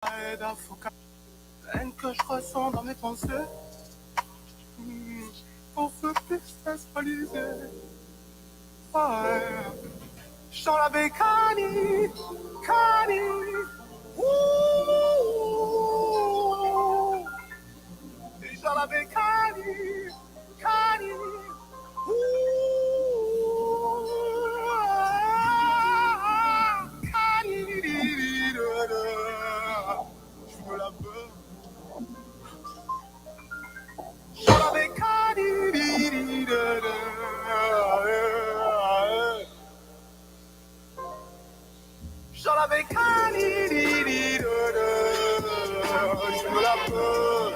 Peine que je ressens dans mes pensées, pour ce tristesse balisée. Ouais. Chant la bécanie, cani, ouh. Et chant la bécanie, cani, ouh. Cani, je me la veux. Chant la bécanie, J'en avais qu'un je me la peux.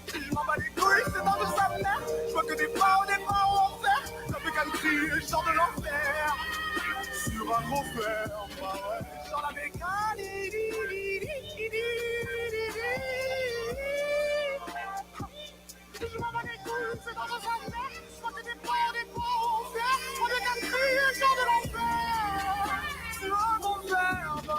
Je m'en bats les couilles, c'est dans de sa mère. Je vois que des pas en enfer. Ça fait qu'un cri, je sors de l'enfer. Sur un gros fer, ouais. J'en avais qu'un je m'en bats les couilles, c'est dans de sa mère. Je vois que des pas en enfer. Ça fait qu'un cri, je sors de l'enfer. Sur un gros fer, ouais.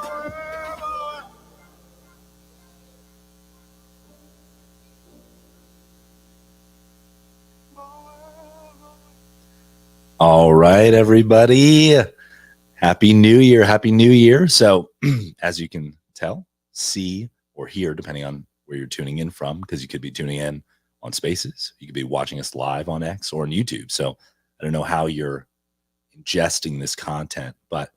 All right, everybody. Happy New Year. Happy New Year. So, as you can tell, see, or hear, depending on where you're tuning in from, because you could be tuning in on Spaces. You could be watching us live on X or on YouTube. So, I don't know how you're ingesting this content, but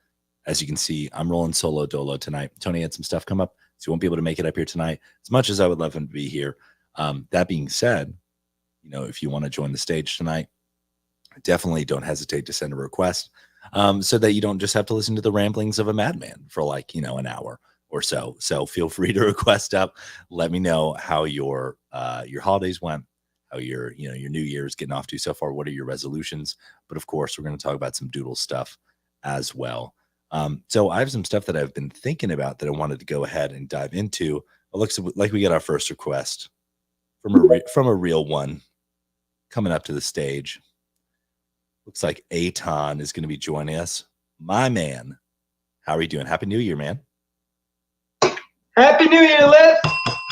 as you can see, I'm rolling solo dolo tonight. Tony had some stuff come up, so you won't be able to make it up here tonight. As much as I would love him to be here. That being said, if you want to join the stage tonight, definitely don't hesitate to send a request, so that you don't just have to listen to the ramblings of a madman for an hour or so. So feel free to request up. Let me know how your holidays went, how your New Year's getting off to so far. What are your resolutions? But of course, we're going to talk about some doodle stuff as well. So I have some stuff that I've been thinking about that I wanted to go ahead and dive into. It looks like we got our first request from a real one coming up to the stage. Looks like Aton is going to be joining us. My man, how are you doing? Happy New Year, man. Happy New Year, Liv.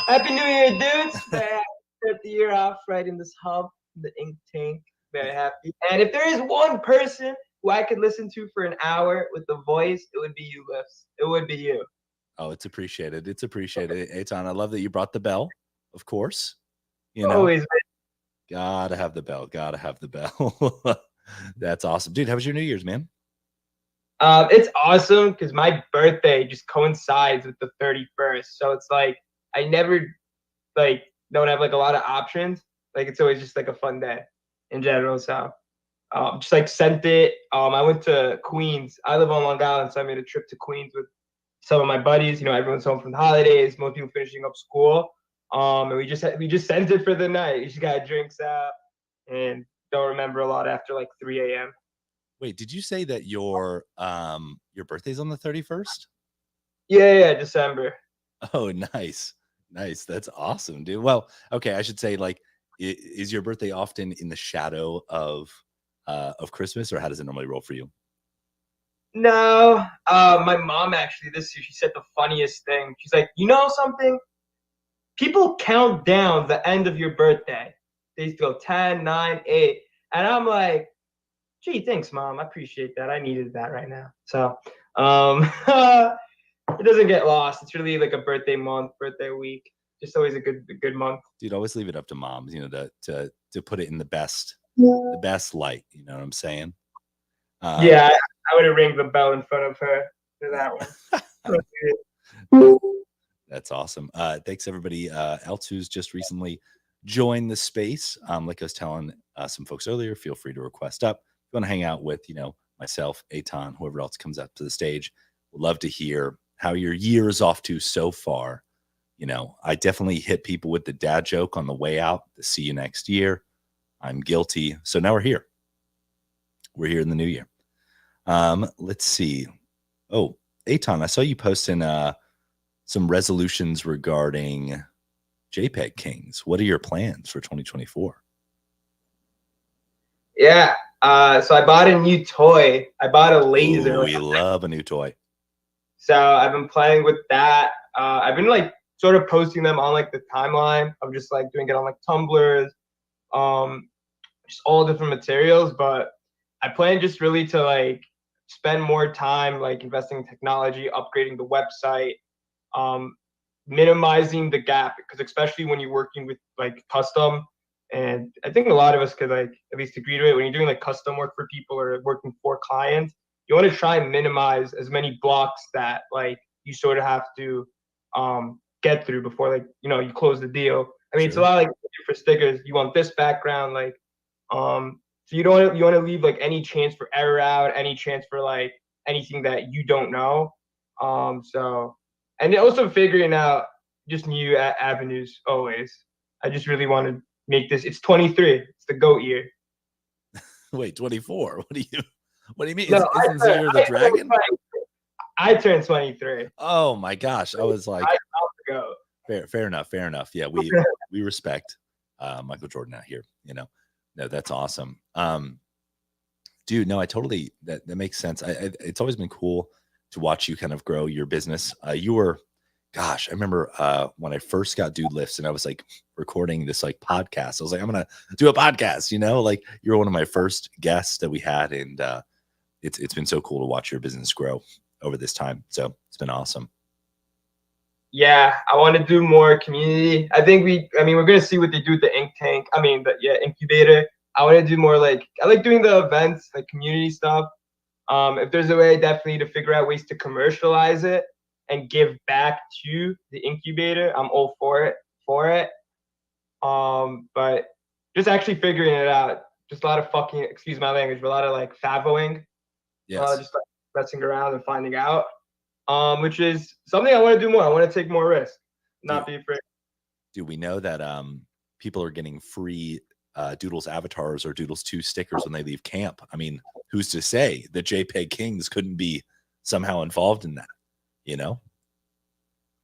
Happy New Year, dudes. Start the year off right in this hub, the ink tank. Very happy. And if there is one person who I could listen to for an hour with the voice, it would be you, Liv. It would be you. Oh, it's appreciated. It's appreciated. Aton, I love that you brought the bell, of course. Always. Gotta have the bell. Gotta have the bell. That's awesome. Dude, how was your New Year's, man? It's awesome because my birthday just coincides with the 31st. So it's like I never don't have a lot of options. It's always just a fun day in general. So just sent it. I went to Queens. I live on Long Island, so I made a trip to Queens with some of my buddies. Everyone's home from the holidays, most people finishing up school. And we just sent it for the night. We just got drinks out and don't remember a lot after 3 a.m. Wait, did you say that your birthday's on the 31st? Yeah, December. Oh, nice. That's awesome, dude. Well, okay, I should say is your birthday often in the shadow of Christmas, or how does it normally roll for you? No, my mom actually this year, she said the funniest thing. She's like, you know something? People count down the end of your birthday. They go 10, 9, 8. And I'm like, gee, thanks, Mom. I appreciate that. I needed that right now. So it doesn't get lost. It's really a birthday month, birthday week. Just always a good month. Dude, always leave it up to moms, to put it in the best light. You know what I'm saying? Yeah, I would have ringed the bell in front of her for that one. That's awesome. Thanks everybody else who's just recently joined the space. Like I was telling some folks earlier, feel free to request up. If you want to hang out with, myself, Aton, whoever else comes up to the stage, would love to hear how your year is off to so far. I definitely hit people with the dad joke on the way out, the see you next year. I'm guilty. So now we're here. We're here in the new year. Let's see. Oh, Aton, I saw you posting some resolutions regarding JPEG Kings. What are your plans for 2024? Yeah. So I bought a new toy. I bought a laser. Ooh, we love a new toy. So I've been playing with that. I've been like sort of posting them on like the timeline of just like doing it on like Tumblrs, just all different materials. But I plan just really to like spend more time like investing in technology, upgrading the website, um, minimizing the gap, because especially when you're working with like custom, and I think a lot of us could like at least agree to it, when you're doing like custom work for people or working for clients, you want to try and minimize as many blocks that like you sort of have to get through before like you close the deal. I mean, it's a Sure. lot like for stickers, you want this background, like so you want to leave like any chance for error out, any chance for like anything that you don't know. So and also figuring out just new avenues always. I just really want to make this. It's 23. It's the GOAT year. Wait, 24. What do you mean? No, Isn't Year the dragon? I turned 23. Oh my gosh. I was like, I go. fair enough. Yeah, we respect Michael Jordan out here, No, that's awesome. Dude, no, I totally that makes sense. It's always been cool to watch you kind of grow your business. You were, gosh, I remember when I first got Dude Lifts and I was like recording this like podcast. I was like, I'm gonna do a podcast, like you're one of my first guests that we had, and it's been so cool to watch your business grow over this time. So it's been awesome. Yeah, I want to do more community. I think we're gonna see what they do with the ink tank. Incubator. I want to do more like I like doing the events, like community stuff. If there's a way, definitely to figure out ways to commercialize it and give back to the incubator, I'm all for it. But just actually figuring it out. Just a lot of fucking, excuse my language, but a lot of like favoing. Yes. Just like messing around and finding out. Which is something I want to do more. I want to take more risks, not be afraid. Do we know that people are getting free Doodles avatars or Doodles 2 stickers when they leave camp? I mean, who's to say that JPEG Kings couldn't be somehow involved in that?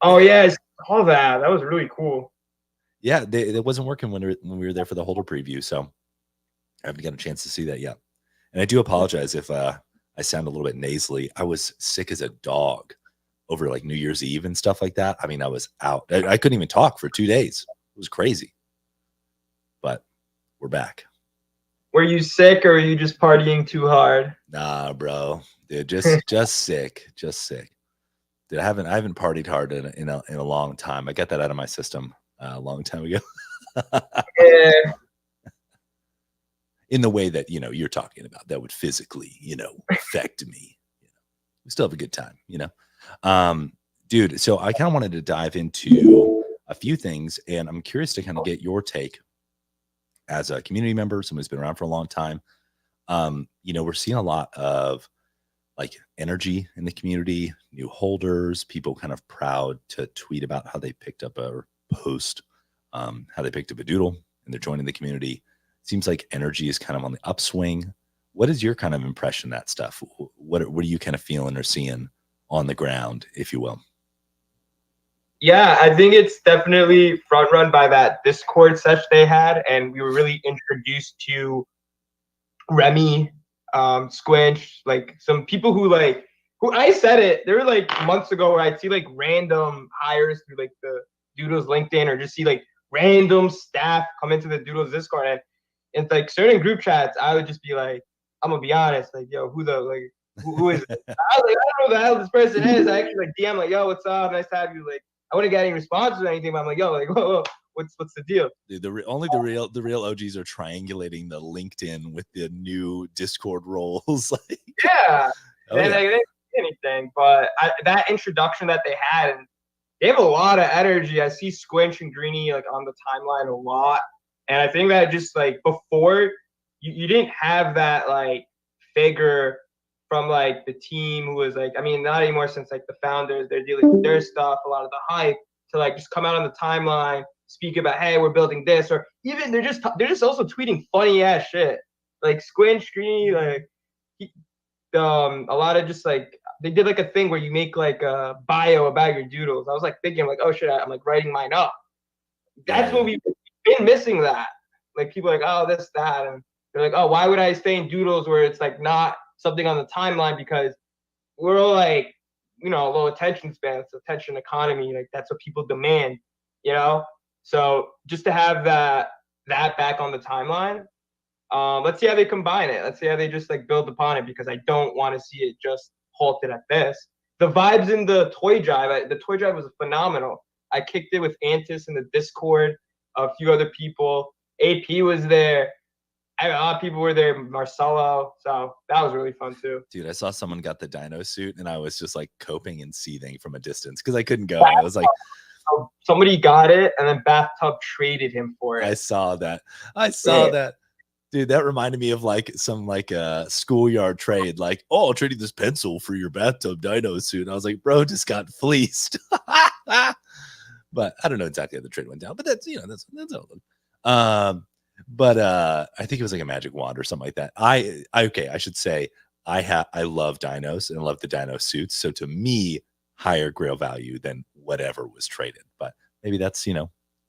Oh yeah, all that. That was really cool. Yeah, it wasn't working when we were there for the holder preview, so I haven't got a chance to see that yet. And I do apologize if I sound a little bit nasally. I was sick as a dog over like New Year's Eve and stuff like that. I mean, I was out. I couldn't even talk for 2 days. It was crazy. But we're back. Were you sick or were you just partying too hard? Nah, bro. Dude, just sick. Just sick. Dude, I haven't partied hard in a long time. I got that out of my system a long time ago. Yeah. In the way that you're talking about, that would physically affect me. We still have a good time, dude. So I kind of wanted to dive into a few things, and I'm curious to kind of get your take as a community member, someone who's been around for a long time. We're seeing a lot of like energy in the community, new holders, people kind of proud to tweet about how they picked up or post how they picked up a doodle and they're joining the community. Seems like energy is kind of on the upswing. What is your kind of impression of that stuff? What are you kind of feeling or seeing on the ground, if you will? Yeah, I think it's definitely front run by that Discord session they had, and we were really introduced to Remy, Squinch, like some people who I said it. There were like months ago where I'd see like random hires through like the Doodles LinkedIn, or just see like random staff come into the Doodles Discord, and in like certain group chats, I would just be like, I'm gonna be honest, like, yo, who is it? I was like, I don't know who the hell this person is. I actually like DM like, yo, what's up? Nice to have you. Like, I wouldn't get any responses or anything, but I'm like, yo, like, whoa, what's the deal? Dude, the real OGs are triangulating the LinkedIn with the new Discord roles. Like, yeah, oh, and yeah. they didn't see anything, but that introduction that they had, and they have a lot of energy. I see Squinch and Greeny like on the timeline a lot. And I think that just like before, you didn't have that like figure from like the team who was like, I mean, not anymore since like the founders, they're dealing with their stuff, a lot of the hype, to like just come out on the timeline, speak about, hey, we're building this, or even they're just also tweeting funny ass shit. Like Squinch, Greeny, like a lot of just like they did like a thing where you make like a bio about your doodles. I was like thinking like, oh shit, I'm like writing mine up. That's what we've been missing. That like people are like, oh, this, that, and they're like, oh, why would I stay in doodles where it's like not something on the timeline? Because we're all like low attention spans, attention economy, like that's what people demand, you know? So just to have that back on the timeline, let's see how they combine it. Let's see how they just like build upon it, because I don't want to see it just halted at this. The vibes in the toy drive, the toy drive was phenomenal. I kicked it with Antis in the Discord, a few other people. AP was there. A lot of people were there, Marcelo. So that was really fun too. Dude, I saw someone got the dino suit and I was just like coping and seething from a distance because I couldn't go. I was like, somebody got it and then Bathtub traded him for it. I saw that. That. Dude, that reminded me of like some like schoolyard trade. Like, oh, I'll trade you this pencil for your Bathtub dino suit. And I was like, bro, just got fleeced. But I don't know exactly how the trade went down. But that's all. But I think it was like a magic wand or something like that. I should say I love dinos and I love the dino suits. So to me, higher grail value than whatever was traded. But maybe that's,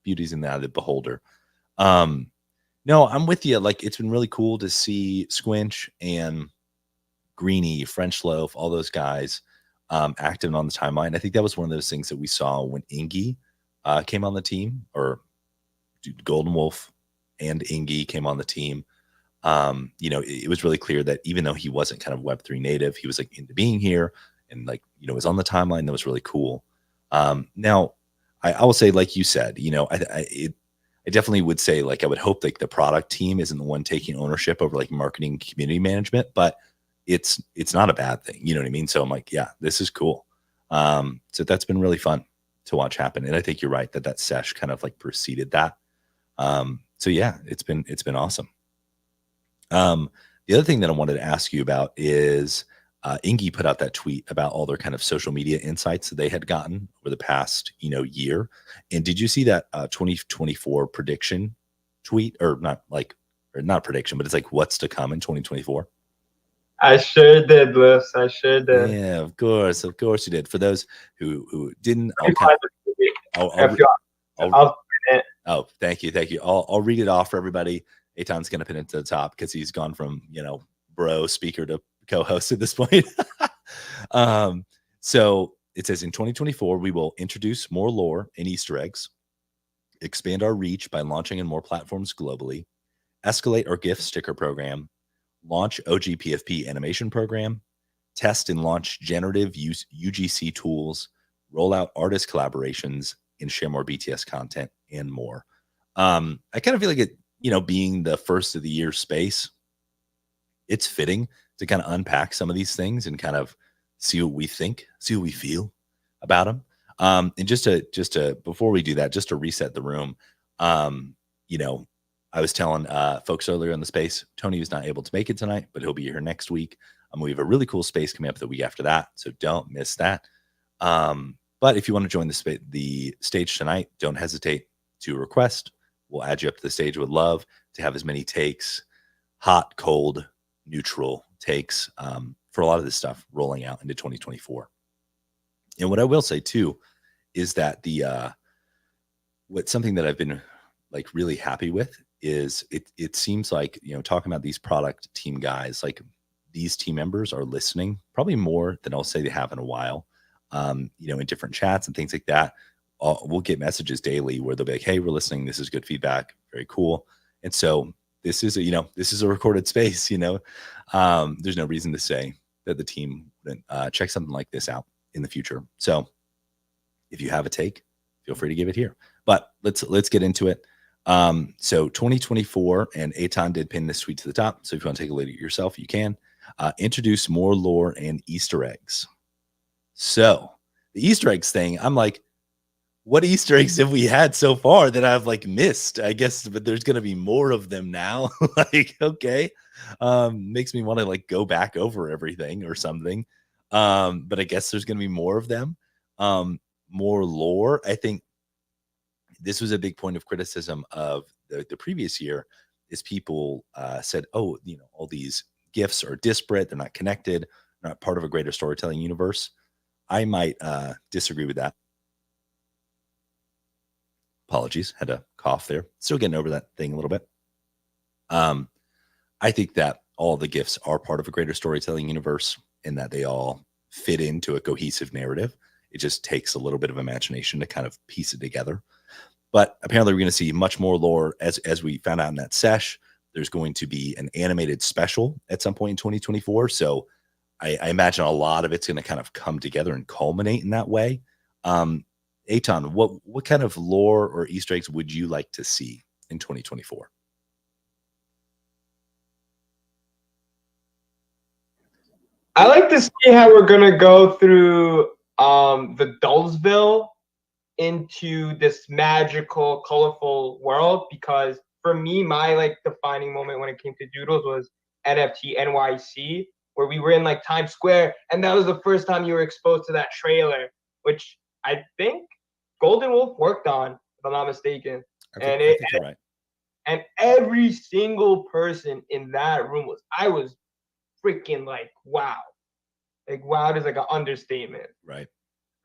beauty's in the eye of the beholder. No, I'm with you. Like, it's been really cool to see Squinch and Greeny, French Loaf, all those guys active on the timeline. I think that was one of those things that we saw when Ingy came on the team, or Golden Wolf and Ingy came on the team. It was really clear that even though he wasn't kind of Web3 native, he was like into being here and like, was on the timeline. That was really cool. Now, I will say, like you said, I definitely would say, like, I would hope like the product team isn't the one taking ownership over like marketing, community management, but it's not a bad thing. You know what I mean? So I'm like, yeah, this is cool. So that's been really fun to watch happen. And I think you're right that sesh kind of like preceded that. So yeah, it's been awesome. The other thing that I wanted to ask you about is Ingy put out that tweet about all their kind of social media insights that they had gotten over the past, year. And did you see that 2024 prediction tweet, or not prediction, but it's like what's to come in 2024? I sure did, Liz. I sure did. Yeah, of course you did. For those who didn't, oh, thank you. I'll read it off for everybody. Eitan's going to pin it to the top because he's gone from, bro speaker to co-host at this point. So it says in 2024, we will introduce more lore and Easter eggs, expand our reach by launching in more platforms globally, escalate our gift sticker program, launch OGPFP animation program, test and launch generative UGC tools, roll out artist collaborations, and share more BTS content and more. I kind of feel like it, being the first of the year space, it's fitting to kind of unpack some of these things and kind of see what we think, see what we feel about them. And just to before we do that, just to reset the room, I was telling folks earlier in the space, Tony was not able to make it tonight, but he'll be here next week. We have a really cool space coming up the week after that, so don't miss that. But if you want to join the stage tonight, don't hesitate to request. We'll add you up to the stage. Would love to have as many takes, hot, cold, neutral takes for a lot of this stuff rolling out into 2024. And what I will say too is that what's something that I've been like really happy with is it seems like, talking about these product team guys, like these team members are listening probably more than I'll say they have in a while. In different chats and things like that. We'll get messages daily where they'll be like, hey, we're listening. This is good feedback. Very cool. And so this is a recorded space, there's no reason to say that the team wouldn't check something like this out in the future. So if you have a take, feel free to give it here, but let's get into it. So 2024, and Eitan did pin this tweet to the top. So if you want to take a look at it yourself, you can introduce more lore and Easter eggs. So the Easter eggs thing, I'm like, what Easter eggs have we had so far that I've like missed? I guess, but there's going to be more of them now. Like, okay. Makes me want to like go back over everything or something. But I guess there's going to be more of them. More lore. I think this was a big point of criticism of the previous year is people said, oh, all these gifts are disparate. They're not connected, not part of a greater storytelling universe. I might disagree with that. Apologies, had a cough there. Still getting over that thing a little bit. I think that all the gifts are part of a greater storytelling universe and that they all fit into a cohesive narrative. It just takes a little bit of imagination to kind of piece it together. But apparently we're going to see much more lore as we found out in that sesh. There's going to be an animated special at some point in 2024. So I imagine a lot of it's going to kind of come together and culminate in that way. Eitan, what kind of lore or Easter eggs would you like to see in 2024? I like to see how we're gonna go through the Dullsville into this magical, colorful world, because for me, my like defining moment when it came to Doodles was NFT NYC, where we were in like Times Square, and that was the first time you were exposed to that trailer, which I think Golden Wolf worked on, if I'm not mistaken. I think you're right. And every single person in that room I was freaking like, wow. Like, wow is like an understatement. Right.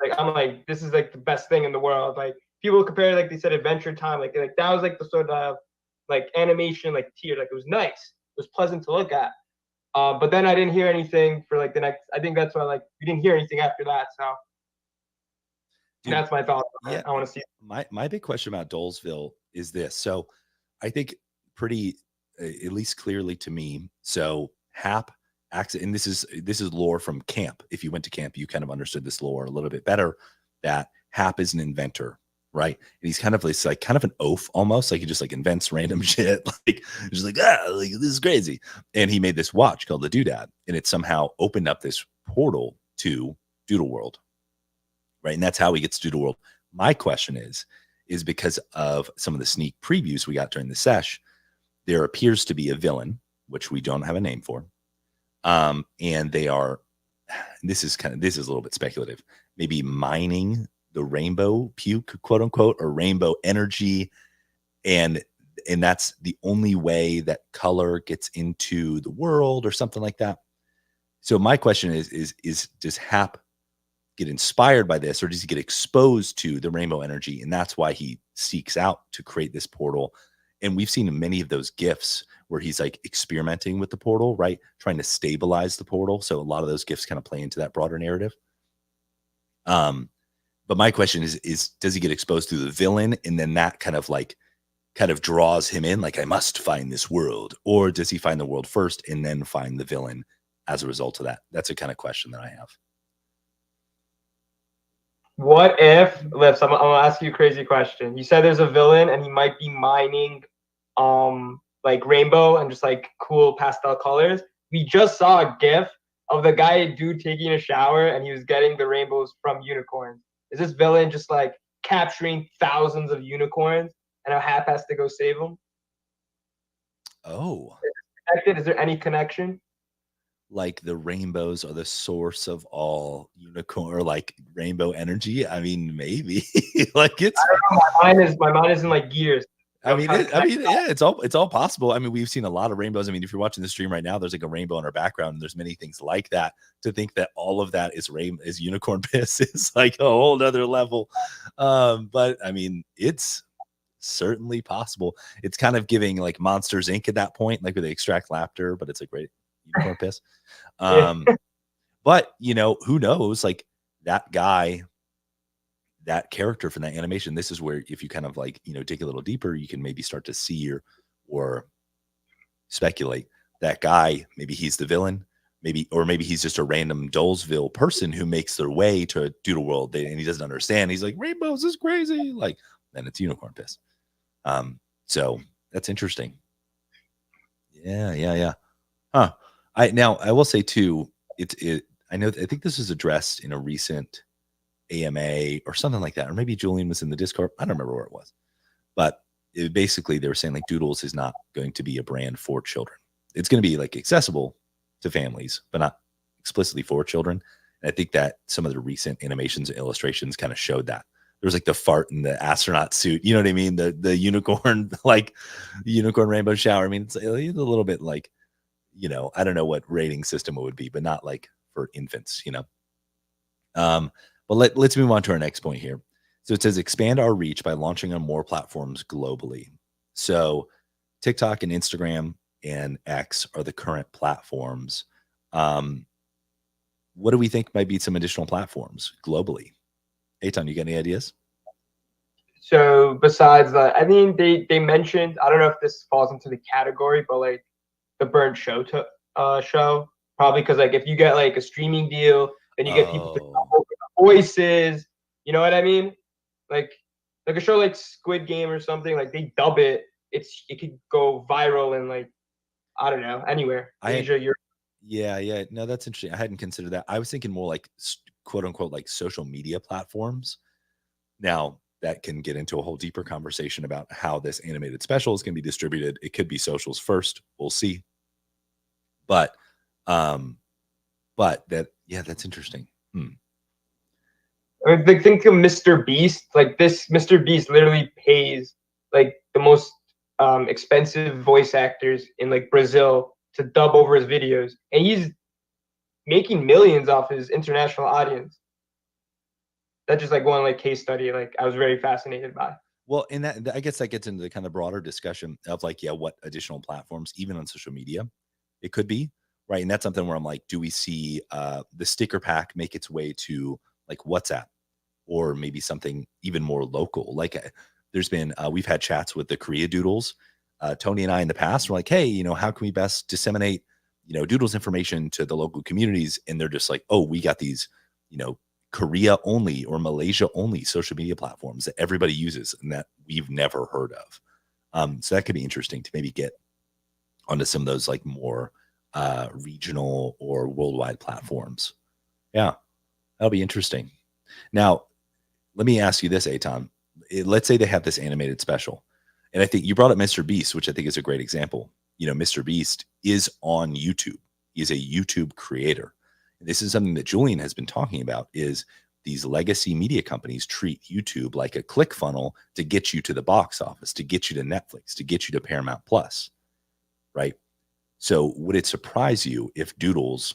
Like, I'm like, this is like the best thing in the world. Like, people compare, like they said, Adventure Time. Like that was like the sort of like animation, like tier. Like, it was nice. It was pleasant to look at. But then I didn't hear anything for like the next. I think that's why like we didn't hear anything after that. So Dude, that's my thought. Yeah, I want to see. My big question about Dolesville is this. So I think pretty, at least clearly to me. So Hap acts, and this is lore from camp. If you went to camp, you kind of understood this lore a little bit better. That Hap is an inventor, right? And he's kind of this like kind of an oaf almost, like he just like invents random shit, like just like like this is crazy. And he made this watch called the Doodad, and it somehow opened up this portal to Doodle World, right? And that's how he gets to Doodle World. My question is because of some of the sneak previews we got during the sesh, there appears to be a villain, which we don't have a name for. And they are, this is a little bit speculative, maybe mining the rainbow puke, quote unquote, or rainbow energy. And that's the only way that color gets into the world or something like that. So my question is does Hap get inspired by this, or does he get exposed to the rainbow energy? And that's why he seeks out to create this portal. And we've seen many of those GIFs where he's like experimenting with the portal, right? Trying to stabilize the portal. So a lot of those GIFs kind of play into that broader narrative. But my question is does he get exposed to the villain, and then that kind of draws him in, like, I must find this world? Or does he find the world first and then find the villain as a result of that? That's a kind of question that I have. What if, Lips, I'm gonna ask you a crazy question. You said there's a villain and he might be mining like rainbow and just like cool pastel colors. We just saw a GIF of the dude taking a shower and he was getting the rainbows from unicorns. Is this villain just like capturing thousands of unicorns and how Hap has to go save them? Oh. Is there any connection? Like the rainbows are the source of all unicorn or like rainbow energy. I mean, maybe like it's. I don't know, my mind is in like gears. Yeah, it's all possible. I mean, we've seen a lot of rainbows. I mean, if you're watching the stream right now, there's like a rainbow in our background, and there's many things like that. To think that all of that is unicorn piss is like a whole nother level. But I mean, it's certainly possible. It's kind of giving like Monsters Inc. at that point, like where they extract laughter, but it's like unicorn piss. But who knows, like that guy, that character from that animation, this is where if you kind of like dig a little deeper, you can maybe start to see or speculate that guy, maybe he's the villain, maybe he's just a random Dolesville person who makes their way to Doodle World, and he doesn't understand. He's like, rainbows is crazy, like, then it's unicorn piss. So that's interesting. Yeah. Huh. I will say too, I think this was addressed in a recent AMA or something like that, or maybe Julian was in the Discord. I don't remember where it was, but basically they were saying like Doodles is not going to be a brand for children. It's going to be like accessible to families, but not explicitly for children. And I think that some of the recent animations and illustrations kind of showed that. There was like the fart in the astronaut suit, you know what I mean? The unicorn, like the unicorn rainbow shower. I mean, it's a little bit like, I don't know what rating system it would be, but not like for infants, But let's move on to our next point here. So it says expand our reach by launching on more platforms globally. So TikTok and Instagram and X are the current platforms. what do we think might be some additional platforms globally? Eitan, you got any ideas? So besides that, I mean, they mentioned, I don't know if this falls into the category, but like the Burn show show, probably because like if you get like a streaming deal, then you get people to come over the voices. You know what I mean? Like like a show like Squid Game or something, like they dub it. It could go viral in like, I don't know, anywhere, Asia, Europe. Yeah. No, that's interesting. I hadn't considered that. I was thinking more like quote unquote like social media platforms. Now that can get into a whole deeper conversation about how this animated special is going to be distributed. It could be socials first. We'll see. But that's interesting. I mean, think of Mr. Beast. Like this, Mr. Beast literally pays like the most expensive voice actors in like Brazil to dub over his videos, and he's making millions off his international audience. That's just like one like case study. Like I was very fascinated by. Well, and that I guess that gets into the kind of broader discussion of like, yeah, what additional platforms, even on social media, it could be, right? And that's something where I'm like, do we see the sticker pack make its way to like WhatsApp or maybe something even more local? Like there's been, we've had chats with the Korea Doodles, Tony and I in the past. We're like, hey, how can we best disseminate, Doodles information to the local communities? And they're just like, oh, we got these, Korea only or Malaysia only social media platforms that everybody uses and that we've never heard of. So that could be interesting to maybe get onto some of those like more regional or worldwide platforms. Yeah, that'll be interesting. Now, let me ask you this, Eitan. Let's say they have this animated special. And I think you brought up Mr. Beast, which I think is a great example. Mr. Beast is on YouTube. He's a YouTube creator. And this is something that Julian has been talking about is these legacy media companies treat YouTube like a click funnel to get you to the box office, to get you to Netflix, to get you to Paramount Plus, right? So would it surprise you if Doodles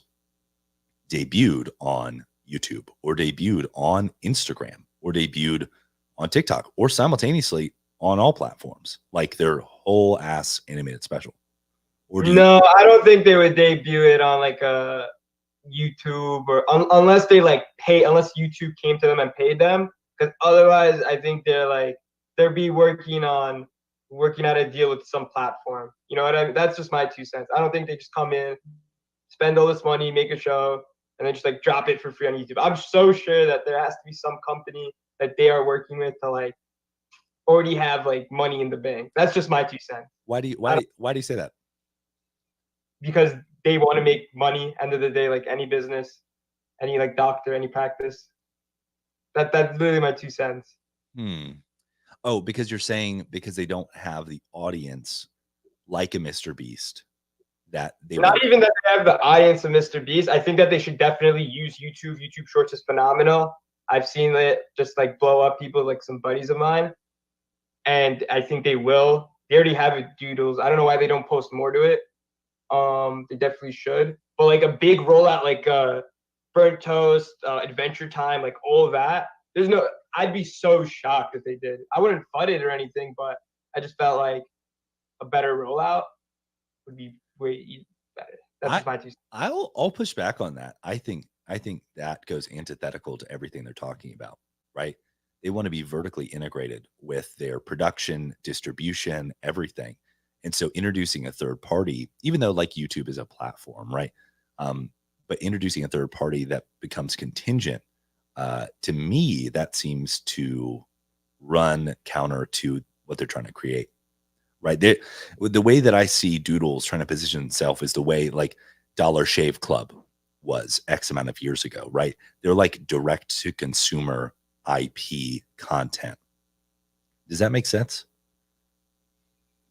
debuted on YouTube or debuted on Instagram or debuted on TikTok or simultaneously on all platforms, like their whole ass animated special? Or No, I don't think they would debut it on like a YouTube or unless they like unless YouTube came to them and paid them. Because otherwise, I think they'll be working out a deal with some platform. You know what I mean? That's just my 2 cents. I don't think they just come in, spend all this money, make a show, and then just like drop it for free on YouTube. I'm so sure that there has to be some company that they are working with to like already have like money in the bank. That's just my 2 cents. why do you say that? Because they want to make money. End of the day, like any business, any like doctor, any practice. That's literally my 2 cents. Oh, because you're saying because they don't have the audience like a Mr. Beast that they not even that they have the audience of Mr. Beast. I think that they should definitely use YouTube. YouTube Shorts is phenomenal. I've seen it just like blow up people like some buddies of mine, and I think they will. They already have it, Doodles. I don't know why they don't post more to it. They definitely should. But like a big rollout, like Burnt Toast, Adventure Time, like all of that. I'd be so shocked if they did. I wouldn't FUD it or anything, but I just felt like a better rollout would be way better. That's just my 2 cents. I'll push back on that. I think that goes antithetical to everything they're talking about, right? They want to be vertically integrated with their production, distribution, everything. And so introducing a third party, even though like YouTube is a platform, right? But introducing a third party that becomes contingent, to me, that seems to run counter to what they're trying to create, right? The way that I see Doodles trying to position itself is the way like Dollar Shave Club was X amount of years ago, right? They're like direct to consumer IP content. Does that make sense?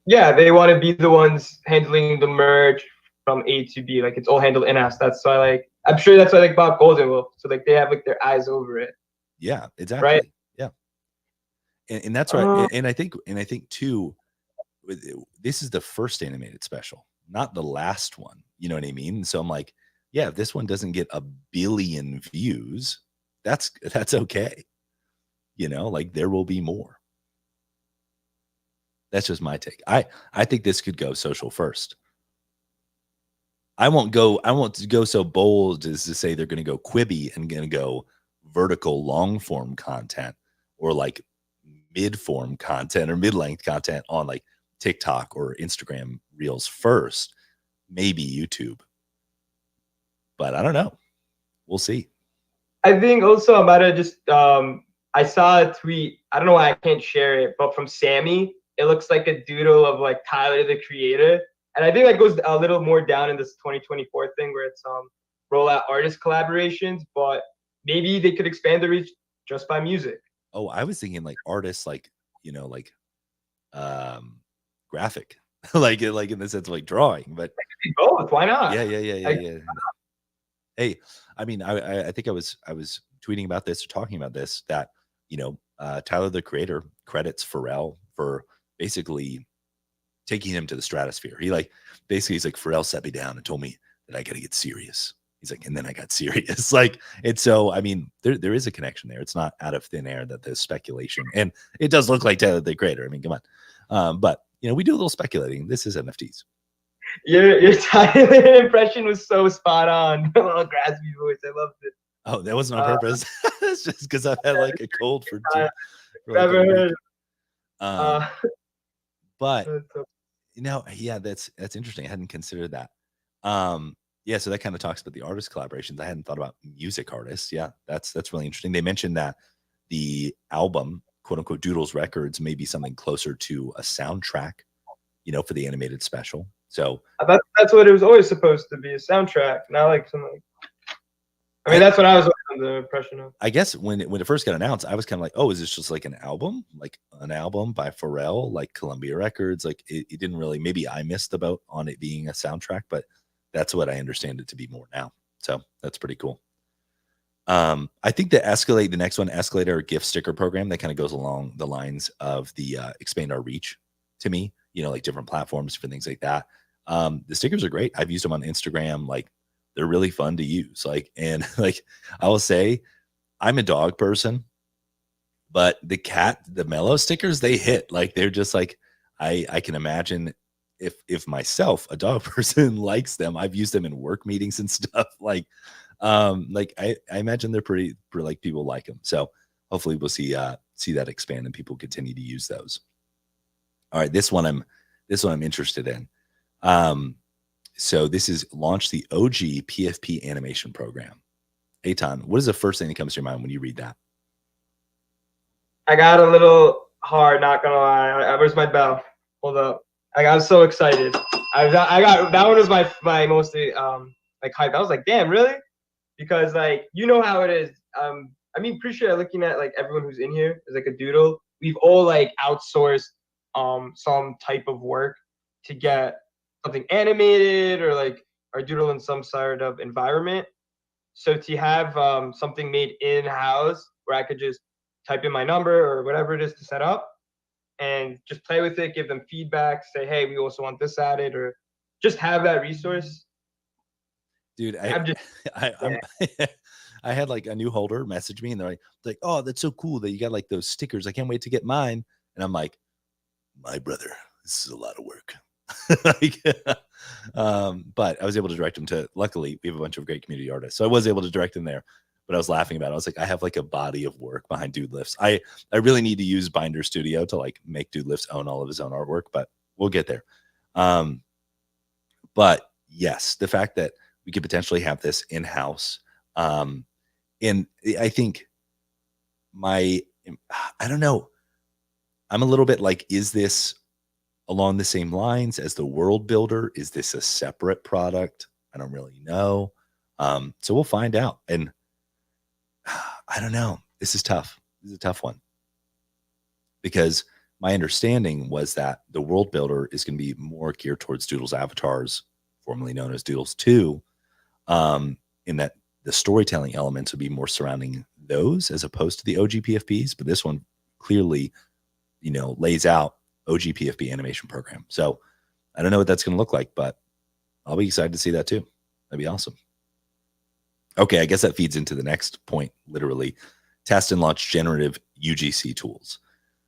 Yeah, they want to be the ones handling the merge from A to B. Like it's all handled in-house. That's why like I'm sure that's why like Bob Golden will. So like they have like their eyes over it. Yeah, exactly. Right. Yeah. And that's right. And I think too, this is the first animated special, not the last one. You know what I mean? So I'm like, yeah, if this one doesn't get 1 billion views, that's okay. Like there will be more. That's just my take. I think this could go social first. I won't go so bold as to say they're going to go Quibi and going to go vertical long form content or like mid form content or mid length content on like TikTok or Instagram Reels first, maybe YouTube. But I don't know. We'll see. I think also I might have just I saw a tweet. I don't know why I can't share it, but from Sammy, it looks like a doodle of like Tyler the Creator, and I think that goes a little more down in this 2024 thing where it's roll out artist collaborations, but maybe they could expand the reach just by music. Oh, I was thinking like artists, like like graphic, like in the sense of like drawing, but Both, why not? yeah. Hey, I mean, I think I was tweeting about this or talking about this that Tyler the Creator credits Pharrell for basically taking him to the stratosphere. He's like Pharrell set me down and told me that I got to get serious. He's like, and then I got serious. Like, and so I mean, there is a connection there. It's not out of thin air that there's speculation, and it does look like Tyler the Creator. I mean, come on, but we do a little speculating. This is NFTs. Your Tyler impression was so spot on. A little graspy voice. I loved it. Oh, that wasn't on purpose. It's just because I've had like a cold for two. Never heard. But yeah, that's interesting. I hadn't considered that. Yeah, so that kind of talks about the artist collaborations. I hadn't thought about music artists. Yeah, that's really interesting. They mentioned that the album, quote unquote, Doodles Records, may be something closer to a soundtrack, for the animated special. So that's what it was always supposed to be, a soundtrack, not like something. I mean, that's what I was under the impression of. I guess when it first got announced, I was kind of like, oh, is this just like an album by Pharrell, like Columbia Records? Like it didn't really, maybe I missed the boat on it being a soundtrack, but that's what I understand it to be more now. So that's pretty cool. I think the next one, Escalator gift sticker program, that kind of goes along the lines of the expand our reach to me, like different platforms for things like that. The stickers are great. I've used them on Instagram. Like they're really fun to use. And I will say I'm a dog person, but the Mellow stickers, they hit. Like they're just like, I can imagine if myself, a dog person, likes them. I've used them in work meetings and stuff. I imagine they're pretty like people like them. So hopefully we'll see that expand and people continue to use those. All right, this one I'm interested in. So this is launch the OG PFP animation program. Eitan, what is the first thing that comes to your mind when you read that? I got a little hard, not gonna lie. Where's my bell? Hold up. I got so excited. I got that one was my mostly like hype. I was like, damn, really? Because like how it is. I mean, pretty sure looking at like everyone who's in here is like a doodle. We've all like outsourced some type of work to get something animated or like our doodle in some sort of environment. So to have something made in-house where I could just type in my number or whatever it is to set up and just play with it, give them feedback, say, hey, we also want this added, or just have that resource. Dude, I had like a new holder message me and they're like, oh, that's so cool that you got like those stickers. I can't wait to get mine. And I'm like, my brother, this is a lot of work. But I was able to direct them to, luckily we have a bunch of great community artists. So I was able to direct them there, but I was laughing about it. I was like, I have like a body of work behind Dude Lifts. I really need to use Binder Studio to like make Dude Lifts own all of his own artwork, but we'll get there. But yes, the fact that we could potentially have this in-house. And I think I don't know. I'm a little bit like, is this along the same lines as the World Builder? Is this a separate product? I don't really know. So we'll find out. And I don't know. This is tough. This is a tough one. Because my understanding was that the World Builder is going to be more geared towards Doodles avatars, formerly known as Doodles 2, in that the storytelling elements would be more surrounding those as opposed to the OG PFPs. But this one clearly, lays out OG PFP animation program. So I don't know what that's going to look like, but I'll be excited to see that too. That'd be awesome. Okay, I guess that feeds into the next point, literally. Test and launch generative UGC tools.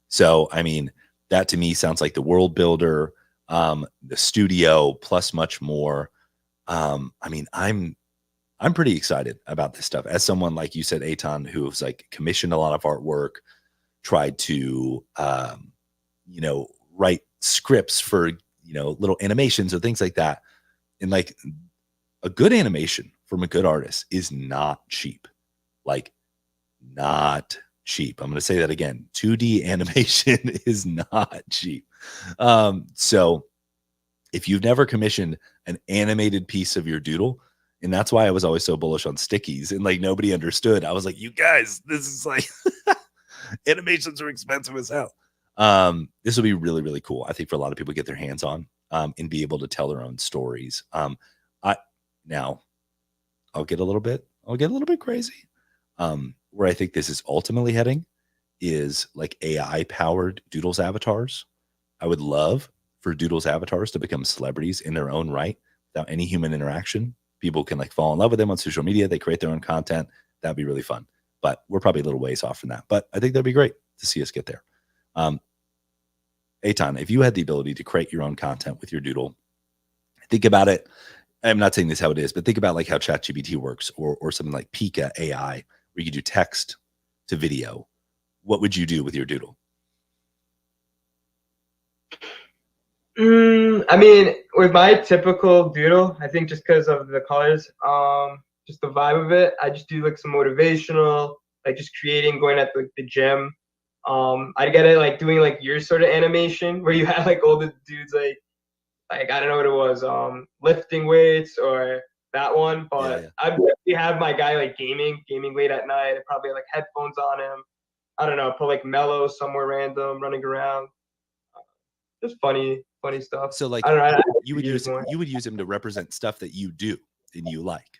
So, I mean, that to me sounds like the World Builder, the Studio, plus much more. I mean, I'm pretty excited about this stuff as someone, like you said, Aton, who's like commissioned a lot of artwork, tried to write scripts for little animations or things like that. And like a good animation from a good artist is not cheap. Like, not cheap. I'm going to say that again. 2D animation is not cheap. So if you've never commissioned an animated piece of your doodle, and that's why I was always so bullish on stickies, and like nobody understood. I was like, you guys, this is like animations are expensive as hell. This will be really, really cool. I think for a lot of people to get their hands on and be able to tell their own stories. Now I'll get a little bit crazy. Where I think this is ultimately heading is like AI powered Doodles avatars. I would love for Doodles avatars to become celebrities in their own right without any human interaction. People can like fall in love with them on social media. They create their own content. That'd be really fun. But we're probably a little ways off from that. But I think that'd be great to see us get there. Aton, if you had the ability to create your own content with your doodle, think about it. I'm not saying this how it is, but think about like how ChatGPT works or something like Pika AI, where you could do text to video. What would you do with your doodle? I mean, with my typical doodle, I think just because of the colors, just the vibe of it, I just do like some motivational, like just creating, going at the gym. I'd get it like doing like your sort of animation where you have like all the dudes like I don't know what it was, lifting weights or that one, but Yeah. I definitely have my guy like gaming late at night. I probably like headphones on him. I don't know, put like mellow somewhere random, running around. Just funny stuff. So like I don't know. I you would use him to represent stuff that you do and you like.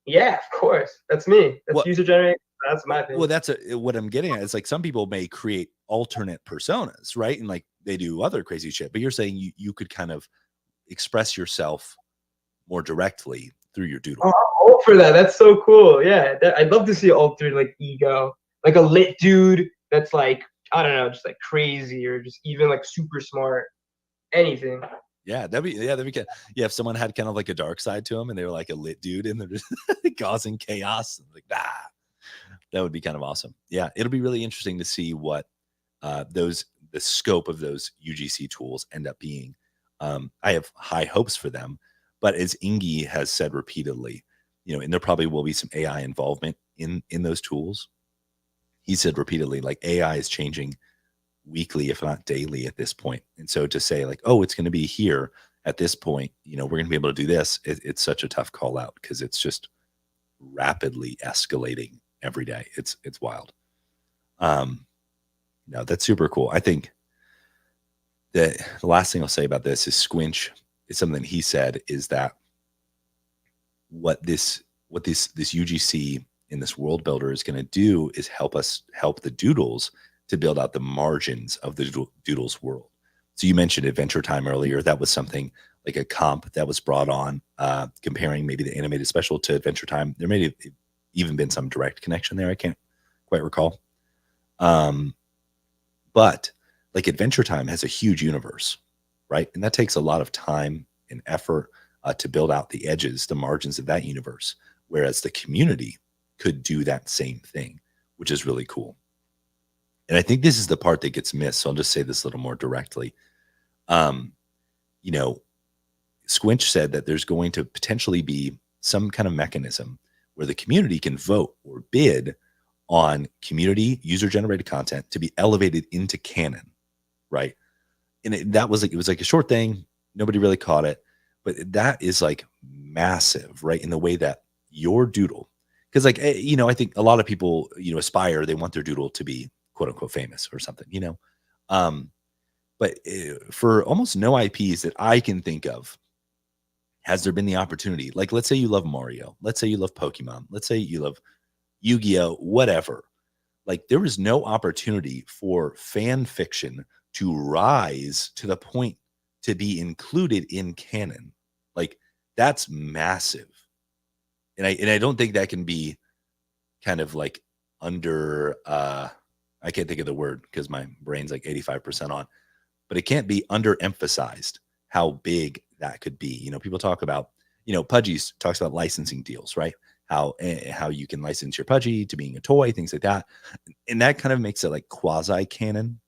Yeah, of course. That's me. That's What? user generated. That's my thing. Well, that's what I'm getting at. Is like some people may create alternate personas, right? And like they do other crazy shit. But you're saying you could kind of express yourself more directly through your doodle. Oh, I'm all for that. That's so cool. Yeah, I'd love to see altered like ego, like a lit dude that's like I don't know, just like crazy or just even like super smart. Anything. Yeah, that'd be good. Yeah, if someone had kind of like a dark side to them and they were like a lit dude and they're just causing chaos, like that would be kind of awesome. Yeah, it'll be really interesting to see what the scope of those UGC tools end up being. I have high hopes for them, but as Ingi has said repeatedly, and there probably will be some AI involvement in those tools. He said repeatedly, like AI is changing weekly, if not daily at this point. And so to say like, oh, it's going to be here at this point, we're going to be able to do this. It's such a tough call out because it's just rapidly escalating every day. It's wild. No, that's super cool. I think that the last thing I'll say about this is Squinch is something he said is that what this UGC in this world builder is going to do is help the doodles to build out the margins of the doodles world. So you mentioned Adventure Time earlier. That was something like a comp that was brought on, comparing maybe the animated special to Adventure Time. There may have even been some direct connection there. I can't quite recall. But like Adventure Time has a huge universe, right? And that takes a lot of time and effort to build out the edges, the margins of that universe. Whereas the community could do that same thing, which is really cool. And I think this is the part that gets missed. So I'll just say this a little more directly. Squinch said that there's going to potentially be some kind of mechanism where the community can vote or bid on community user-generated content to be elevated into canon, right? And it was like a short thing. Nobody really caught it. But that is like massive, right? In the way that your doodle, because like, I think a lot of people, aspire, they want their doodle to be quote unquote famous or something, but for almost no IPs that I can think of, has there been the opportunity? Like, let's say you love Mario. Let's say you love Pokemon. Let's say you love Yu-Gi-Oh, whatever. Like there was no opportunity for fan fiction to rise to the point to be included in canon. Like that's massive. And I don't think that can be kind of like under, I can't think of the word because my brain's like 85% on, but it can't be underemphasized how big that could be. You know, people talk about, you know, Pudgies talks about licensing deals, right? How you can license your Pudgy to being a toy, things like that. And that kind of makes it like quasi canon,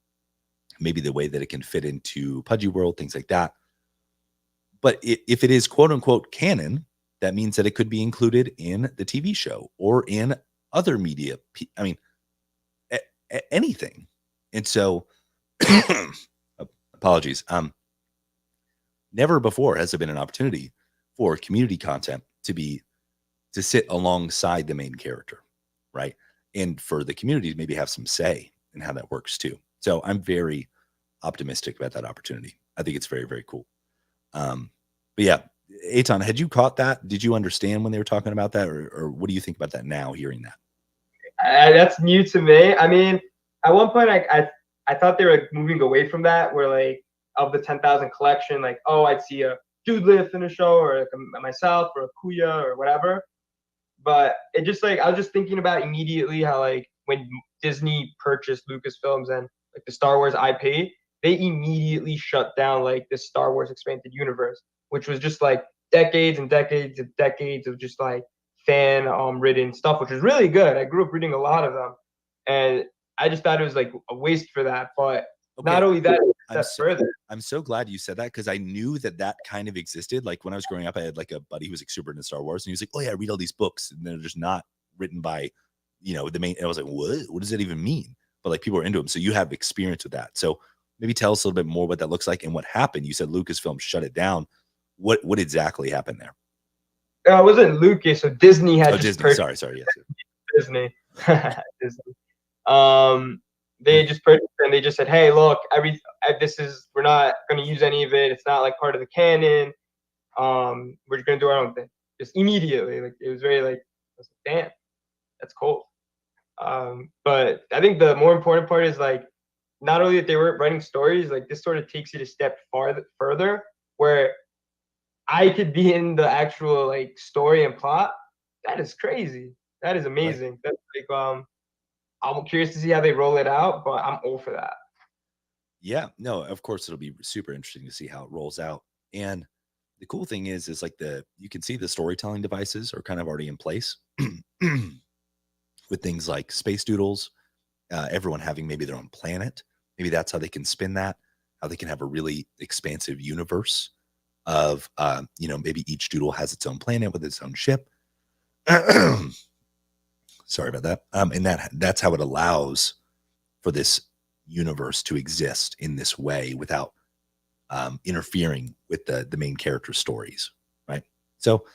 maybe the way that it can fit into Pudgy World, things like that. But if it is quote unquote canon, that means that it could be included in the TV show or in other media. I mean, anything. And so, apologies. Never before has there been an opportunity for community content to sit alongside the main character, right? And for the community to maybe have some say in how that works too. So I'm very optimistic about that opportunity. I think it's very, very cool. But yeah, Eitan, had you caught that? Did you understand when they were talking about that, or what do you think about that now, hearing that? That's new to me. I mean, at one point, I thought they were moving away from that, where like of the 10,000 collection, like, oh, I'd see a Doodleth in a show, or like myself, or a Kuya, or whatever. But it just like I was just thinking about immediately how like when Disney purchased Lucasfilms and like the Star Wars IP, they immediately shut down like the Star Wars expanded universe, which was just like decades and decades and decades of just like fan ridden stuff, which was really good. I grew up reading a lot of them, and I just thought it was like a waste for that. But not only that, I'm so glad you said that, because I knew that kind of existed. Like when I was growing up, I had like a buddy who was like super into Star Wars, and he was like, "Oh yeah, I read all these books, and they're just not written by, you know, the main." And I was like, "What? What does that even mean?" But like people are into them, so you have experience with that. So maybe tell us a little bit more what that looks like and what happened. You said Lucasfilm shut it down. What exactly happened there? It wasn't Lucas, so Disney had just Disney. Sorry, yes. Disney. Disney. They just purchased it and they just said, "Hey, look, we're not going to use any of it. It's not like part of the canon. We're just going to do our own thing." Just immediately, like it was very like, I was like, damn, that's cool. But I think the more important part is like, not only that they were writing stories, like this sort of takes it a step further, where I could be in the actual like story and plot. That is crazy. That is amazing. Right. That's like I'm curious to see how they roll it out, but I'm all for that. Yeah, no, of course it'll be super interesting to see how it rolls out. And the cool thing is like you can see the storytelling devices are kind of already in place with things like space doodles, everyone having maybe their own planet. Maybe that's how they can spin that, how they can have a really expansive universe of, you know, maybe each doodle has its own planet with its own ship. Sorry about that. And that's how it allows for this universe to exist in this way without interfering with the main character stories, right? So,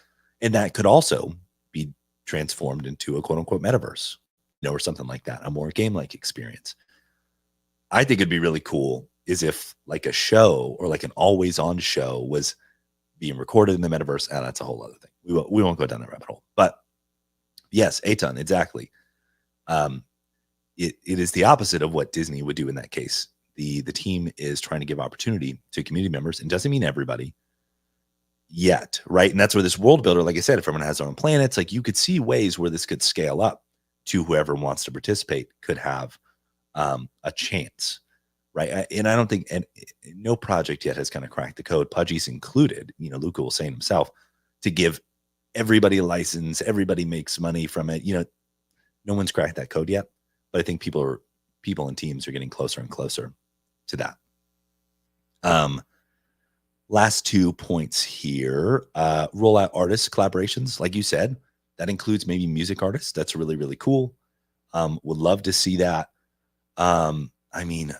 and that could also be transformed into a quote unquote metaverse, you know, or something like that, a more game-like experience. I think it'd be really cool is if like a show or like an always-on show was being recorded in the metaverse. And that's a whole other thing. We won't go down that rabbit hole, but yes, Eitan, exactly. It is the opposite of what Disney would do in that case. The team is trying to give opportunity to community members, and doesn't mean everybody yet, right? And that's where this world builder, like I said, if everyone has their own planets, like you could see ways where this could scale up to whoever wants to participate could have a chance, right? And I don't think, and no project yet has kind of cracked the code, Pudgy's included, you know, Luca was saying himself, to give everybody a license, everybody makes money from it. You know, no one's cracked that code yet, but I think people and teams are getting closer and closer to that. Last 2 points here. Rollout artists collaborations, like you said, that includes maybe music artists. That's really, really cool. Would love to see that. I mean,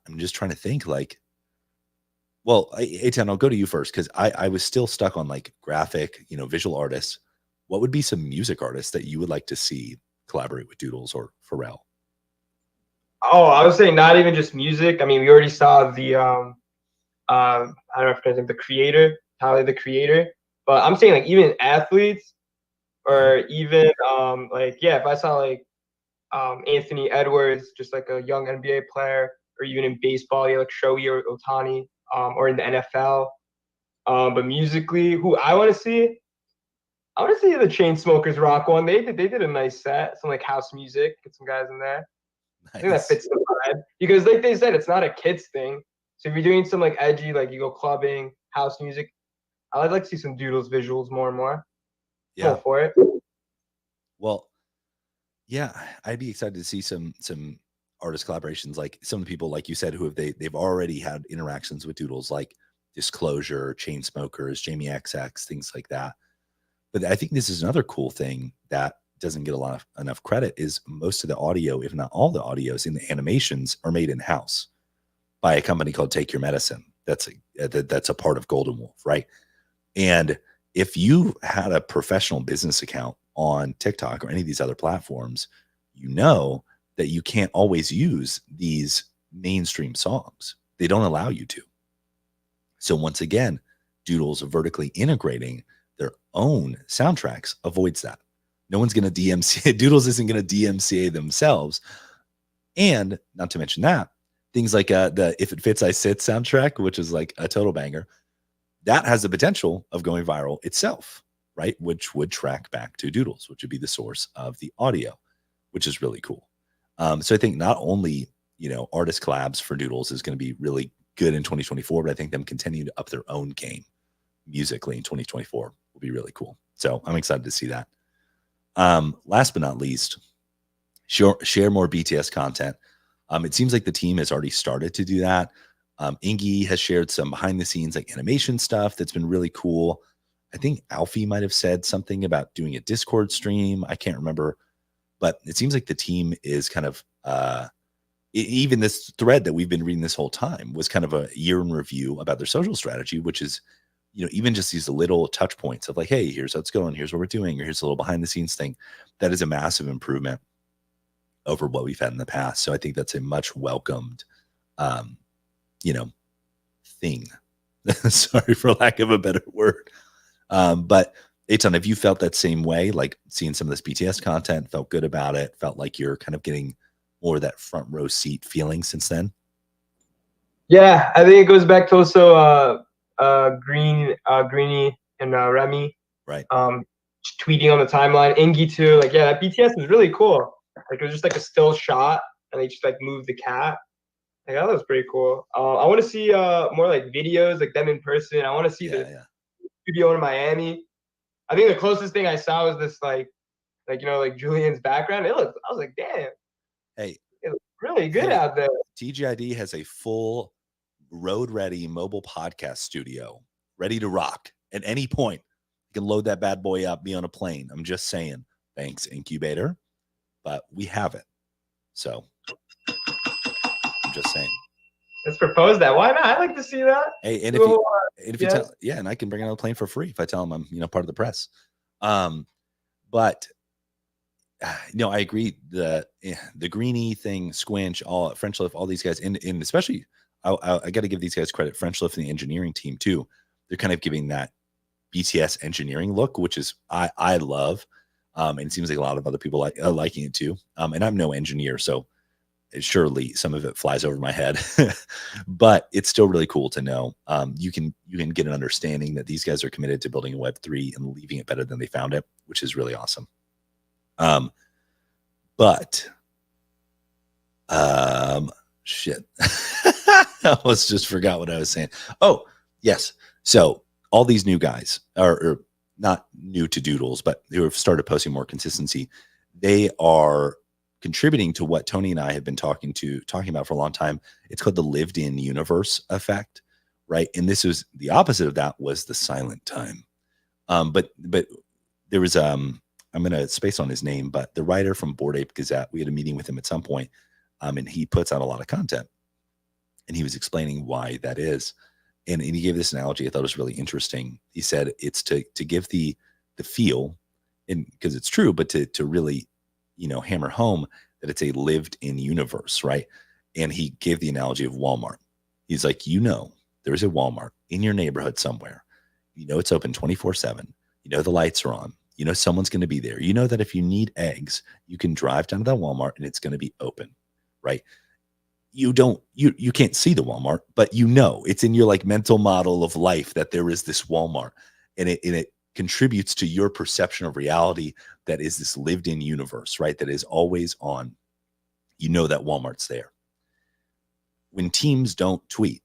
I'm just trying to think like, well, Eitan, I'll go to you first, because I was still stuck on like graphic, you know, visual artists. What would be some music artists that you would like to see collaborate with Doodles or Pharrell? Oh, I would say not even just music. I mean, we already saw the I don't know if I think the creator, Tyler the Creator, but I'm saying like even athletes, or even like, yeah, if I saw like Anthony Edwards, just like a young NBA player, or even in baseball, yeah, like Shohei or Ohtani, or in the NFL. But musically, who I want to see, I want to see the Chainsmokers rock one. They did a nice set, some like house music, get some guys in there. Nice. I think that fits the vibe, because like they said, it's not a kids thing. So if you're doing some like edgy, like you go clubbing, house music, I'd like to see some Doodles visuals more and more. Yeah. All for it. Well, yeah, I'd be excited to see some artist collaborations, like some of the people, like you said, who they've already had interactions with Doodles, like Disclosure, Chainsmokers, Jamie XX, things like that. But I think this is another cool thing that doesn't get enough credit is most of the audio, if not all the audios in the animations, are made in house by a company called Take Your Medicine. That's a part of Golden Wolf, right? And if you had a professional business account on TikTok or any of these other platforms, you know that you can't always use these mainstream songs. They don't allow you to. So once again, Doodles vertically integrating their own soundtracks avoids that. No one's going to DMCA. Doodles isn't going to DMCA themselves. And not to mention that, things like the If It Fits, I Sit soundtrack, which is like a total banger, that has the potential of going viral itself, right? Which would track back to Doodles, which would be the source of the audio, which is really cool. So I think not only, artist collabs for Doodles is going to be really good in 2024, but I think them continuing to up their own game musically in 2024 will be really cool. So I'm excited to see that. Last but not least, share more BTS content. It seems like the team has already started to do that. Ingi has shared some behind the scenes like animation stuff that's been really cool. I think Alfie might have said something about doing a Discord stream. I can't remember, but it seems like the team is kind of even this thread that we've been reading this whole time was kind of a year in review about their social strategy, which is, even just these little touch points of like, hey, here's how it's going, here's what we're doing, or here's a little behind the scenes thing. That is a massive improvement over what we've had in the past. So I think that's a much welcomed, thing. Sorry for lack of a better word. But Eitan, have you felt that same way? Like seeing some of this BTS content, felt good about it, felt like you're kind of getting more of that front row seat feeling since then? Yeah, I think it goes back to also Greeny and Remy. Right. Tweeting on the timeline. Ingi too. Like, yeah, that BTS was really cool. Like it was just like a still shot and they just like moved the cat. Like that was pretty cool. I want to see more like videos, like them in person. I want to see the studio in Miami. I think the closest thing I saw was this like Julian's background. I was like, damn. Hey, it looks really good out there. TGID has a full road ready mobile podcast studio ready to rock at any point. You can load that bad boy up, be on a plane. I'm just saying, thanks incubator, but we have it. So I'm just saying. Let's propose that. Why not? I'd like to see that. Hey, and if you tell, and I can bring another plane for free if I tell them I'm, part of the press. But I agree. The Greeny thing, Squinch, all French Lift, all these guys, and especially I got to give these guys credit. French Lift and the engineering team too. They're kind of giving that BTS engineering look, which is I love, and it seems like a lot of other people are liking it too. And I'm no engineer, so surely some of it flies over my head, but it's still really cool to know. You can get an understanding that these guys are committed to building a Web3 and leaving it better than they found it, which is really awesome. But shit. I almost just forgot what I was saying. Oh, yes. So all these new guys are not new to Doodles, but who have started posting more consistency. They are contributing to what Tony and I have been talking about for a long time. It's called the lived in universe effect, right? And this was the opposite of that, was the silent time. But there was I'm going to space on his name, but the writer from Bored Ape Gazette, we had a meeting with him at some point, and he puts out a lot of content, and he was explaining why that is. And he gave this analogy I thought was really interesting. He said it's to give the feel, and because it's true, but to really, hammer home that it's a lived in universe, right? And he gave the analogy of Walmart. He's like, there's a Walmart in your neighborhood somewhere. It's open 24/7. The lights are on. Someone's going to be there. That if you need eggs, you can drive down to that Walmart and it's going to be open, right? You can't see the Walmart, but it's in your like mental model of life that there is this Walmart, and it contributes to your perception of reality that is this lived in universe, right? That is always on. That Walmart's there. When teams don't tweet,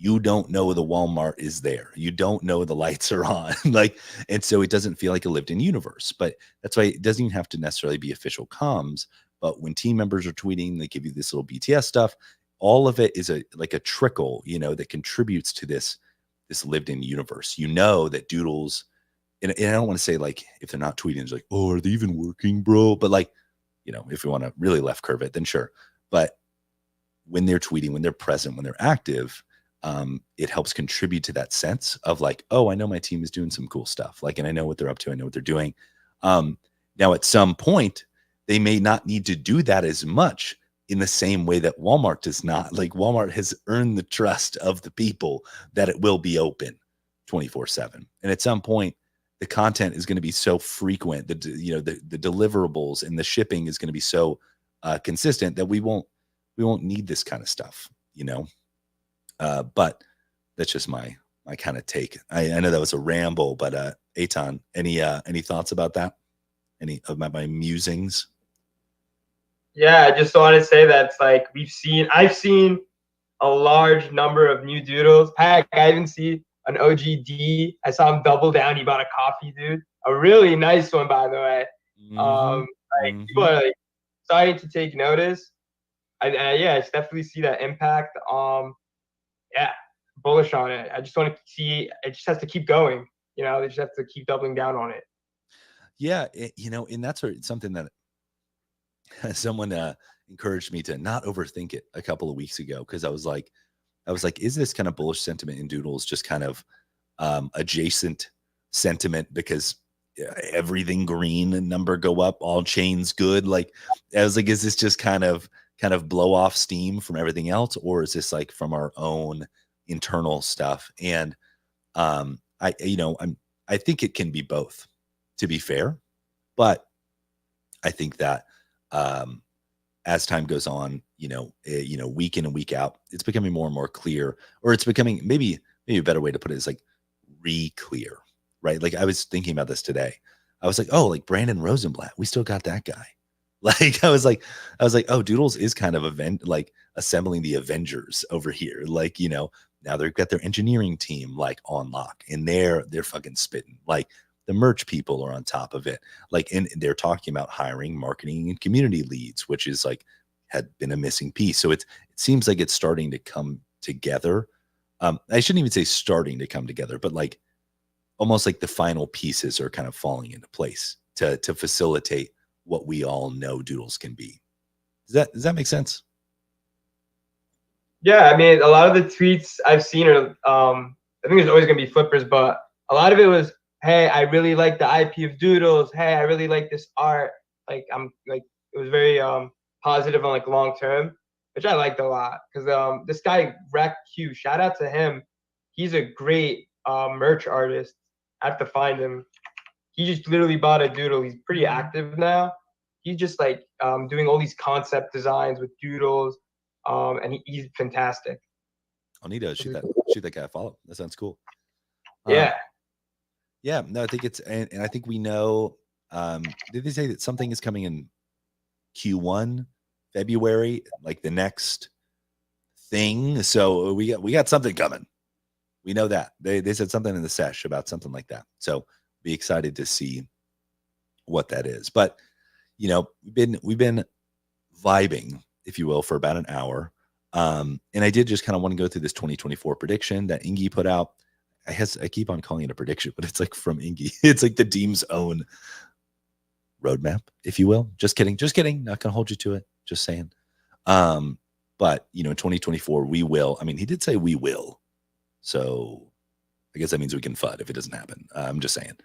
you don't know the Walmart is there. You don't know the lights are on. Like, and so it doesn't feel like a lived in universe. But that's why it doesn't even have to necessarily be official comms. But when team members are tweeting, they give you this little BTS stuff. All of it is like a trickle, that contributes to this lived in universe. You know that Doodles, and I don't want to say like if they're not tweeting, it's like, oh, are they even working, bro? But like, if you want to really left curve it, then sure. But when they're tweeting, when they're present, when they're active, it helps contribute to that sense of like, oh, I know my team is doing some cool stuff. Like, and I know what they're up to. I know what they're doing. Now, at some point, they may not need to do that as much in the same way that Walmart does not. Like, Walmart has earned the trust of the people that it will be open 24/7. And at some point, the content is going to be so frequent, the deliverables and the shipping is going to be so consistent that we won't need this kind of stuff, but that's just my kind of take. I know that was a ramble, but Eitan, any thoughts about that? Any of my musings? Yeah, I just want to say that it's like I've seen a large number of new doodles. Heck, I even see an OGD. I saw him double down. He bought a coffee, dude. A really nice one, by the way. People are like starting to take notice. I just definitely see that impact. Yeah, bullish on it. I just want to see it just has to keep going. They just have to keep doubling down on it. Yeah, and that's something that someone encouraged me to not overthink it a couple of weeks ago, because I was like, is this kind of bullish sentiment in Doodles just kind of adjacent sentiment because everything green and number go up, all chains good? Like, I was like, is this just kind of blow off steam from everything else, or is this like from our own internal stuff? And I think it can be both, to be fair, but I think that as time goes on, week in and week out, it's becoming more and more clear, or it's becoming maybe a better way to put it is like re-clear, right? Like, I was thinking about this today. I was like, oh, like Brandon Rosenblatt, we still got that guy. Like, I was like, oh, Doodles is kind of like assembling the Avengers over here. Like, now they've got their engineering team like on lock, and they're fucking spitting. Like, the merch people are on top of it. Like, and they're talking about hiring marketing and community leads, which is like had been a missing piece. So it seems like it's starting to come together. I shouldn't even say starting to come together, but like almost like the final pieces are kind of falling into place to facilitate what we all know Doodles can be. Does that make sense? Yeah, I mean, a lot of the tweets I've seen are, I think there's always gonna be flippers, but a lot of it was, hey, I really like the IP of Doodles. Hey, I really like this art. Like, it was very positive on like long term, which I liked a lot. Because this guy Rec Q, shout out to him. He's a great merch artist. I have to find him. He just literally bought a doodle. He's pretty active now. He's just like doing all these concept designs with doodles, and he's fantastic. I'll need to shoot that guy a follow. That sounds cool. Yeah. Yeah, no, I think it's, and I think we know, did they say that something is coming in Q1, February, like the next thing? So we got something coming. We know that. They said something in the sesh about something like that. So be excited to see what that is. But, we've been vibing, if you will, for about an hour. And I did just kind of want to go through this 2024 prediction that Ingy put out. I keep on calling it a prediction, but it's like from Ingy. It's like the team's own roadmap, if you will. Just kidding. Not gonna hold you to it. Just saying. But in 2024, we will. I mean, he did say we will. So I guess that means we can FUD if it doesn't happen. I'm just saying.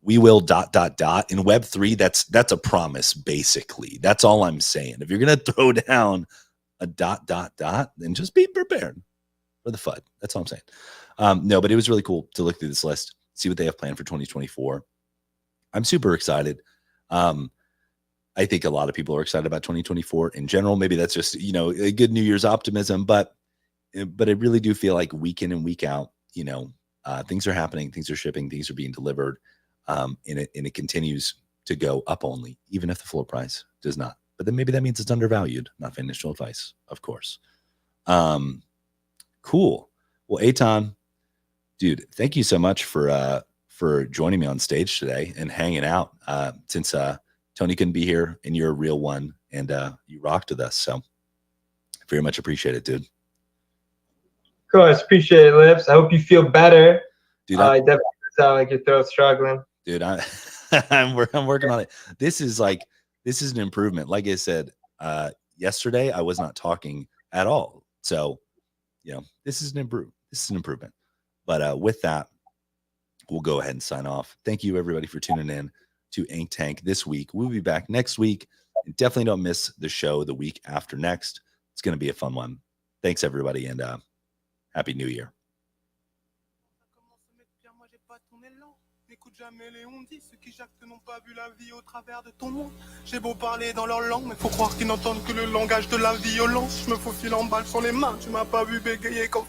We will ... in Web3. That's a promise, basically. That's all I'm saying. If you're gonna throw down a ... then just be prepared for the FUD. That's all I'm saying. No, but it was really cool to look through this list, see what they have planned for 2024. I'm super excited. I think a lot of people are excited about 2024 in general. Maybe that's just, a good New Year's optimism, but I really do feel like week in and week out, things are happening, things are shipping, things are being delivered, and it continues to go up only, even if the floor price does not. But then maybe that means it's undervalued. Not financial advice, of course. Cool. Well, Eitan, dude, thank you so much for joining me on stage today and hanging out. Since Tony couldn't be here, and you're a real one, and you rocked with us, so very much appreciate it, dude. Of course, appreciate it, Lips. I hope you feel better. Dude, I definitely sound like your throat's struggling. Dude, I'm working on it. This is an improvement. Like I said, yesterday I was not talking at all. So, this is an improvement. But with that, we'll go ahead and sign off. Thank you everybody for tuning in to Ink Tank this week. We'll be back next week. And definitely don't miss the show the week after next. It's going to be a fun one. Thanks everybody, and Happy New Year. N'écoute jamais les on-dit, ceux qui jactent n'ont pas vu la vie au travers de ton monde. J'ai beau parler dans leur langue, mais faut croire qu'ils n'entendent que le langage de la violence. Je me faufile en balle sur les mains, tu m'as pas vu bégayer comme...